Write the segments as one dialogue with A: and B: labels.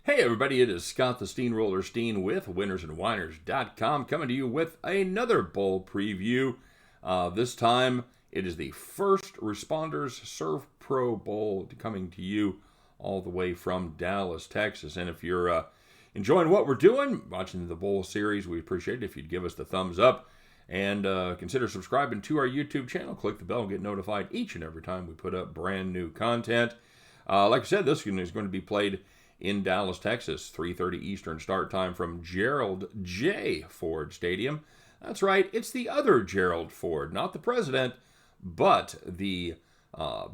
A: Hey everybody, it is Scott the Steamroller Steen with winnersandwhiners.com coming to you with another bowl preview. This time it is the First Responders SERVPRO Bowl coming to you all the way from Dallas, Texas. And if you're enjoying what we're doing, watching the bowl series, we appreciate it if you'd give us the thumbs up and consider subscribing to our YouTube channel. Click the bell and get notified each and every time we put up brand new content. Like I said, this one is going to be played in Dallas, Texas, 3:30 Eastern start time from Gerald J. Ford Stadium. That's right, it's the other Gerald Ford, not the president, but the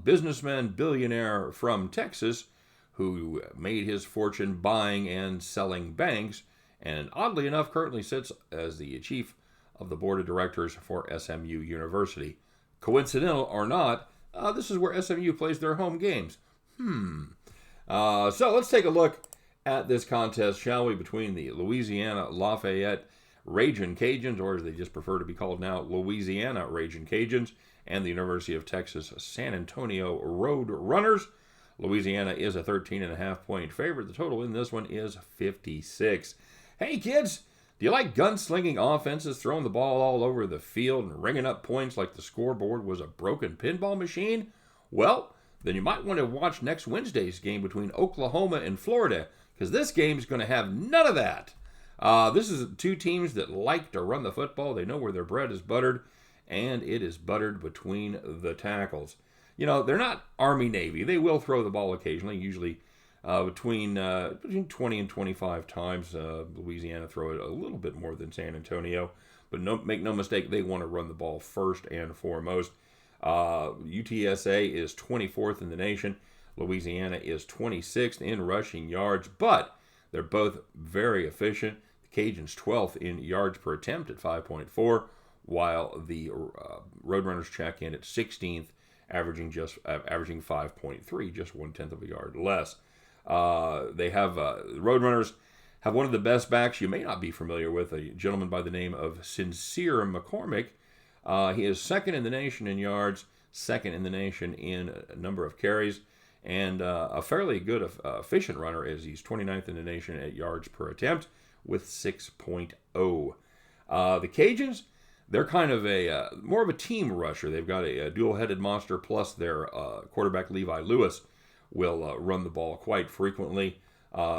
A: businessman, billionaire from Texas who made his fortune buying and selling banks, and oddly enough currently sits as the chief of the board of directors for SMU University. Coincidental or not, this is where SMU plays their home games. So let's take a look at this contest, shall we, between the Louisiana Lafayette Ragin Cajuns, or as they just prefer to be called now, Louisiana Ragin Cajuns, and the University of Texas San Antonio Roadrunners. Louisiana is a 13.5-point favorite. The total in this one is 56. Hey kids, do you like gunslinging offenses, throwing the ball all over the field and ringing up points like the scoreboard was a broken pinball machine? Well, then you might want to watch next Wednesday's game between Oklahoma and Florida, because this game is going to have none of that. This is two teams that like to run the football. They know where their bread is buttered, and it is buttered between the tackles. You know, they're not Army-Navy. They will throw the ball occasionally, usually between 20 and 25 times. Louisiana throw it a little bit more than San Antonio, but make no mistake, they want to run the ball first and foremost. UTSA is 24th in the nation. Louisiana is 26th in rushing yards, but they're both very efficient. The Cajuns 12th in yards per attempt at 5.4, while the Roadrunners check in at 16th, averaging 5.3, just 1/10 of a yard less. They have the Roadrunners have one of the best backs you may not be familiar with, a gentleman by the name of Sincere McCormick. He is second in the nation in yards, second in the nation in a number of carries, and a fairly good efficient runner, as he's 29th in the nation at yards per attempt with 6.0. The Cajuns, they're kind of more of a team rusher. They've got a dual-headed monster, plus their quarterback Levi Lewis will run the ball quite frequently.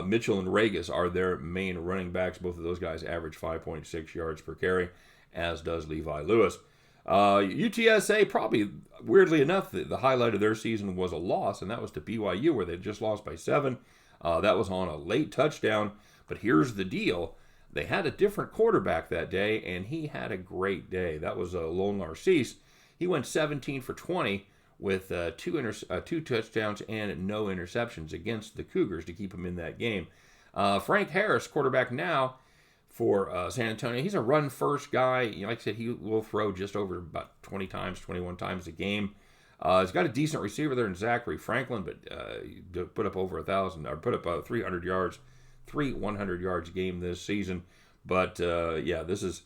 A: Mitchell and Regis are their main running backs. Both of those guys average 5.6 yards per carry, as does Levi Lewis. UTSA, probably, weirdly enough, the highlight of their season was a loss, and that was to BYU, where they just lost by 7. That was on a late touchdown, but here's the deal. They had a different quarterback that day, and he had a great day. That was Lone Narcisse. He went 17 for 20 with two touchdowns and no interceptions against the Cougars to keep him in that game. Frank Harris, quarterback now for San Antonio, he's a run-first guy. Like I said, he will throw just over about 20 times, 21 times a game. He's got a decent receiver there in Zachary Franklin, but he put up over 300 yards, 100 yards game this season. But this is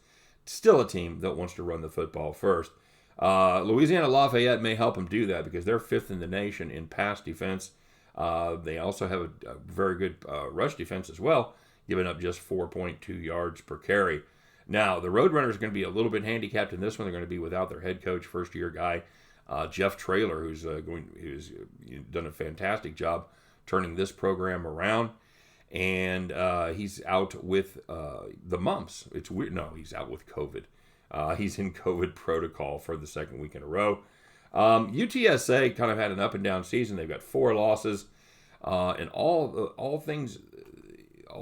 A: still a team that wants to run the football first. Louisiana Lafayette may help them do that because they're 5th in the nation in pass defense. They also have a very good rush defense as well, giving up just 4.2 yards per carry. Now, the Roadrunners are going to be a little bit handicapped in this one. They're going to be without their head coach, first-year guy, Jeff Traylor, who's done a fantastic job turning this program around. And he's out with the mumps. It's weird. No, he's out with COVID. He's in COVID protocol for the second week in a row. UTSA kind of had an up-and-down season. They've got 4 losses. And all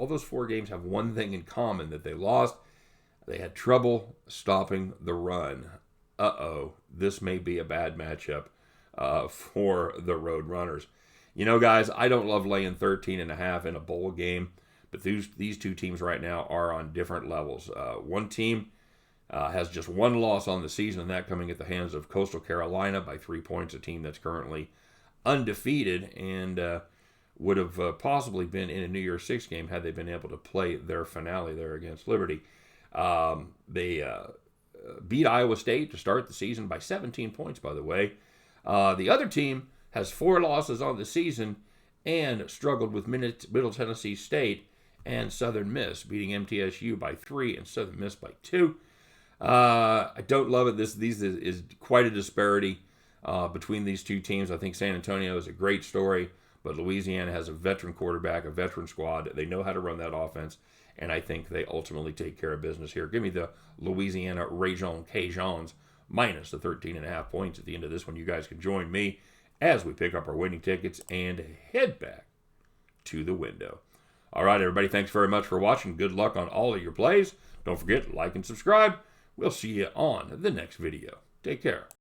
A: those 4 games have one thing in common, that they lost. They had trouble stopping the run. This may be a bad matchup for the Roadrunners. You know, guys, I don't love laying 13.5 in a bowl game, but these two teams right now are on different levels. One team has just 1 loss on the season, and that coming at the hands of Coastal Carolina by 3 points, a team that's currently undefeated and would have possibly been in a New Year's Six game had they been able to play their finale there against Liberty. They beat Iowa State to start the season by 17 points, by the way. The other team has 4 losses on the season and struggled with Middle Tennessee State and Southern Miss, beating MTSU by 3 and Southern Miss by 2. I don't love it. This is quite a disparity between these two teams. I think San Antonio is a great story, but Louisiana has a veteran quarterback, a veteran squad. They know how to run that offense, and I think they ultimately take care of business here. Give me the Louisiana Ragin Cajuns minus the 13.5 points at the end of this one. You guys can join me as we pick up our winning tickets and head back to the window. All right, everybody, thanks very much for watching. Good luck on all of your plays. Don't forget, like and subscribe. We'll see you on the next video. Take care.